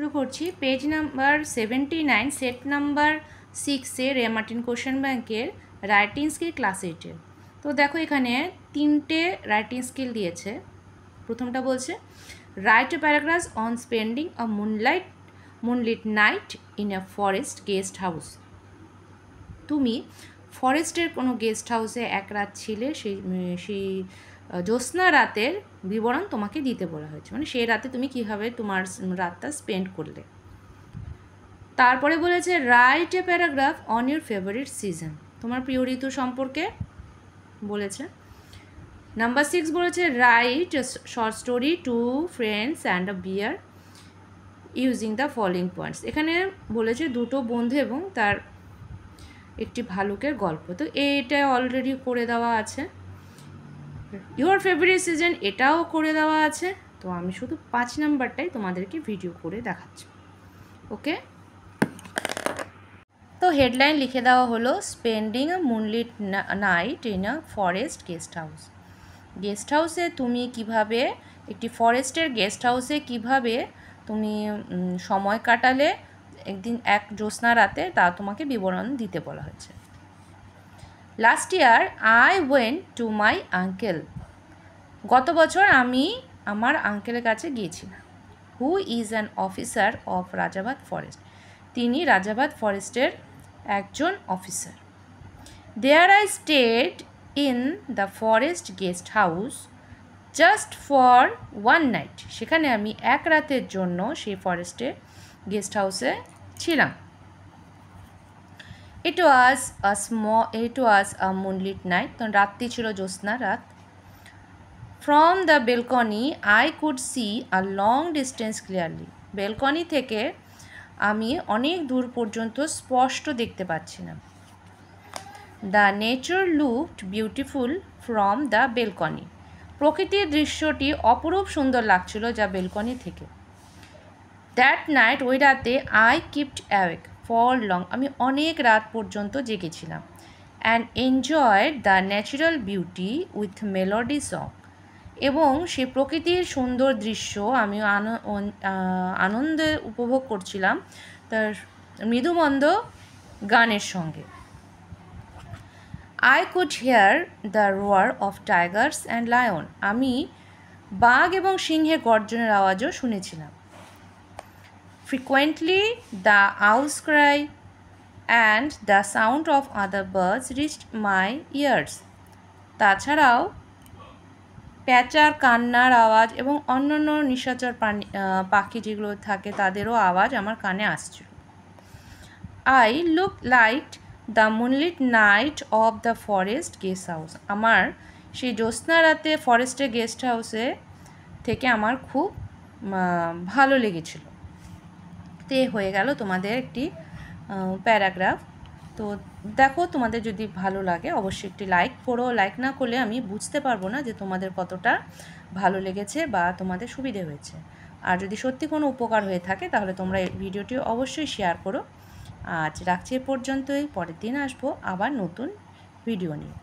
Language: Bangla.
শুরু করছি। পেজ নাম্বার 79, সেট নাম্বার 6-এ রে মার্টিন কোশ্চেন ব্যাংকের রাইটিং স্কিল ক্লাস 8-এর। তো দেখো এখানে 3টে রাইটিং স্কিল দিয়েছে। প্রথমটা বলছে right a paragraph on spending a moonlit night in a forest guest house. তুমি ফরেস্টের কোনো গেস্ট হাউসে এক রাত ছিলে, সেই জ্যোৎস্না রাতের বিবরণ তোমাকে দিতে বলা হয়েছে, মানে সেই রাতে তুমি কীভাবে তোমার রাতটা স্পেন্ড করলে। তারপরে বলেছে write a paragraph on your favourite season, তোমার প্রিয় ঋতু সম্পর্কে বলেছে। নাম্বার 6 বলেছে write short story to friends and a bear using the following points. এখানে বলেছে দুটো বন্ধু এবং তার একটি ভালুকের গল্প। তো এটা অলরেডি করে দেওয়া আছে। ইউর ফেভারিট সিজন এটাও করে দেওয়া আছে। তো আমি শুধু 5 নাম্বারটাই তোমাদেরকে ভিডিও করে দেখাচ্ছি। ওকে, তো হেডলাইন লিখে দেওয়া হলো spending a moonlit night in a forest guest house. Guest হাউসে তুমি কিভাবে, একটি ফরেস্টের গেস্ট হাউসে কিভাবে তুমি সময় কাটালে একদিন এক জ্যোৎস্না রাতে, তা তোমাকে বিবরণ দিতে বলা হয়েছে। Last year I went to my uncle, গত বছর আমি আমার আঙ্কেলের কাছে গিয়েছিলাম। Who is an officer of Rajabad forest, তিনি রাজাবাদ ফরেস্টের একজন officer. There I stayed in the forest guest house just for one night, সেখানে আমি এক রাতের জন্য সেই ফরেস্টের গেস্ট হাউসে ছিলাম। ইট ওয়াজ আ মুনলিট নাইট, তখন রাত্রি ছিল জ্যোৎস্না রাত। From the balcony I could see a long distance clearly, balcony থেকে আমি অনেক দূর পর্যন্ত স্পষ্ট দেখতে পাচ্ছিলাম। The nature looked beautiful from the balcony, প্রকৃতির দৃশ্যটি অপরূপ সুন্দর লাগছিল যা বেলকনি থেকে। দ্যাট নাইট, ওই রাতে I keeped awake for long, আমি অনেক রাত পর্যন্ত জেগেছিলাম। And enjoyed the natural beauty with melody song, এবং সে প্রকৃতির সুন্দর দৃশ্য আমি আনন্দে উপভোগ করছিলাম তার মৃদুমন্দ গানের সঙ্গে। আই কুড হিয়ার দ্য রোয়ার অফ টাইগার্স অ্যান্ড লায়ন, আমি বাঘ এবং সিংহের গর্জনের আওয়াজও শুনেছিলাম। Frequently the owls Cry and the sound of other birds reached my years, তাছাড়াও প্যাঁচার কান্নার আওয়াজ এবং অন্যান্য নিশাচর পাখি যেগুলো থাকে তাদেরও আওয়াজ আমার কানে আসছিল। I look like the moonlit night of the forest guest house, আমার সেই জ্যোৎস্না রাতে ফরেস্টের গেস্ট হাউসে থেকে আমার খুব ভালো লেগেছিল। তো হয়ে গেল তোমাদের একটি প্যারাগ্রাফ। তো দেখো, তোমাদের যদি ভালো লাগে অবশ্যই একটি লাইক করো, লাইক না করলে আমি বুঝতে পারবো না যে তোমাদের কতটা ভালো লেগেছে বা তোমাদের সুবিধে হয়েছে। আর যদি সত্যি কোনো উপকার হয়ে থাকে তাহলে তোমরা এই ভিডিওটি অবশ্যই শেয়ার করো। আজ রাখছি এ পর্যন্তই, পরের দিন আসবো আবার নতুন ভিডিও নিয়ে।